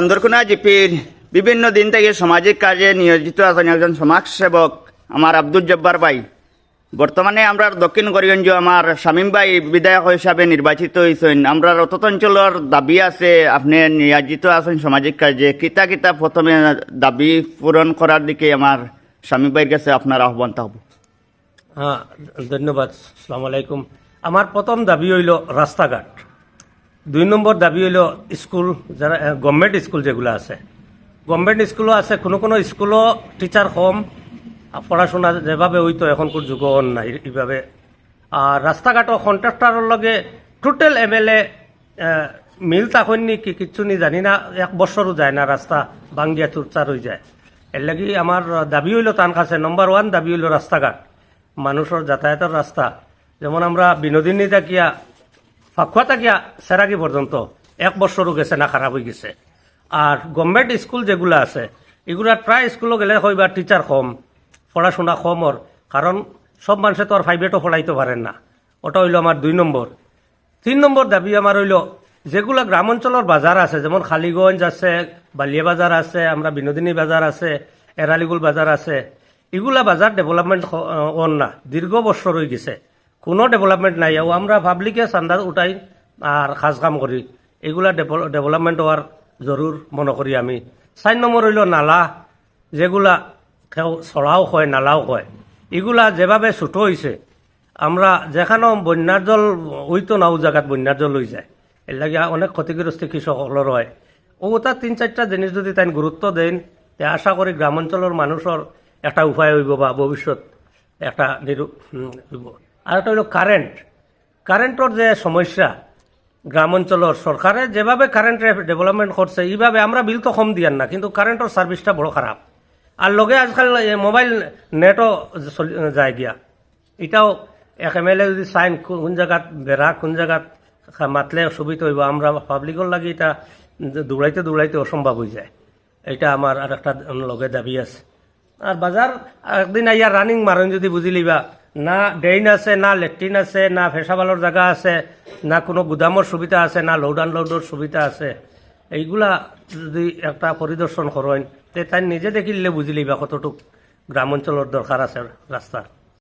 চন্দ্রকোনা জিপির বিভিন্ন দিন থেকে সামাজিক কাজে নিয়োজিত আছেন একজন সমাজসেবক আমার আব্দুল জব্বার ভাই। বর্তমানে আমরা দক্ষিণ করিগঞ্জ আমার শামীম ভাই বিধায়ক হিসাবে নির্বাচিত হয়েছেন। আমরা অত অঞ্চলের দাবি আছে, আপনি নিয়োজিত আছেন সামাজিক কাজে। কিতা কিতা প্রথমে দাবি পূরণ করার দিকে আমার শামীম ভাইয়ের কাছে আপনার আহ্বান থাকবো। হ্যাঁ, ধন্যবাদ। আসসালামু আলাইকুম। আমার প্রথম দাবি হইল রাস্তাঘাট। 2 নম্বর দাবি হইল স্কুল, যারা গভর্নমেন্ট স্কুল যেগুলো আছে, গভর্নমেন্ট স্কুলও আছে, কোনো কোনো স্কুলও টিচার কম, পড়াশোনা যেভাবে হইতো এখনকার যুগ নাই এইভাবে। আর রাস্তাঘাটও কন্ট্রাক্টরের লগে টোটাল MLA মিল তখন নি কি কিচ্ছু নি জানি না, 1 বছরও যায় না, রাস্তা ভাঙ্গিয়া চুরচার হয়ে যায়। এর লাগি আমার দাবি হইল তার কাছে নম্বর 1 দাবি হইল রাস্তাঘাট, মানুষের যাতায়াতের রাস্তা। যেমন আমরা বিনোদিনী থাকিয়া ফাঁকুয়া থাকিয়া সেরাগি পর্যন্ত 1 বছরও গেছে না, খারাপ হয়ে গেছে। আর গভর্নমেন্ট স্কুল যেগুলো আছে এগুলা প্রায় স্কুলও গেলে হইবা টিচার কম, পড়াশোনা কমর, কারণ সব মানুষে তো আর 5 পড়াইতে পারেন না। ওটা হইল আমার 2 নম্বর। 3 নম্বর দাবি আমার হইল যেগুলা গ্রামাঞ্চলের বাজার আছে, যেমন খালিগঞ্জ আছে, বালিয়া বাজার আছে, আমরা বিনোদিনী বাজার আছে, এরালিগুল বাজার আছে, এগুলা বাজার ডেভেলপমেন্ট ওন না, দীর্ঘ বছর হয়ে গেছে, কোনো ডেভেলপমেন্ট নাই। ও আমরা পাবলিকে চান্দা উঠাই আর কাজ কাম করি, এগুলা ডেভেলপমেন্ট হওয়ার জরুর মনে করি আমি। 4 নম্বর হইল নালা, যেগুলা কেউ ছড়াও হয় নালাও হয়, এগুলা যেভাবে ছোট হয়েছে, আমরা যেখানেও বন্যার জল হইতো না, ও জায়গাত বন্যার জল হয়ে যায়, এর লাগে অনেক ক্ষতিগ্রস্ত কৃষকসকলের হয়। ওটা 3-4টা জিনিস যদি তাই গুরুত্ব দেন, তে আশা করি গ্রামাঞ্চলের মানুষের একটা উপায় হইব বা ভবিষ্যৎ একটা হইব। আর একটা হইল কারেন্টর যে সমস্যা গ্রামাঞ্চলের, সরকারে যেভাবে কারেন্টের ডেভেলপমেন্ট করছে এইভাবে আমরা বিল তো কম দিয়ার না, কিন্তু কারেন্টের সার্ভিসটা বড় খারাপ। আর লগে আজকাল মোবাইল নেটও যায় গিয়া, এটাও এক MLA যদি চাইন কোন জায়গাত বেড়া, কোন জায়গাত মাতলে সুবিধা হইব, আমরা পাবলিকর লাগে এটা দৌড়াইতে অসম্ভব হয়ে যায়। এটা আমার আর একটা লগে দাবি আছে। আর বাজার একদিন আইয়া রানিং মারেন যদি বুঝি লিবা, না ড্রেইন আছে, না লেট্রিন আছে, না ফেসাবালোর জায়গা আছে, না কোনো গুদামর সুবিধা আছে, না লোড আনলোডের সুবিধা আছে। এইগুলা যদি একটা পরিদর্শন করেন, তে তাই নিজে দেখিলে বুঝি লিবা কতটুক গ্রামাঞ্চলের দরকার আছে রাস্তার।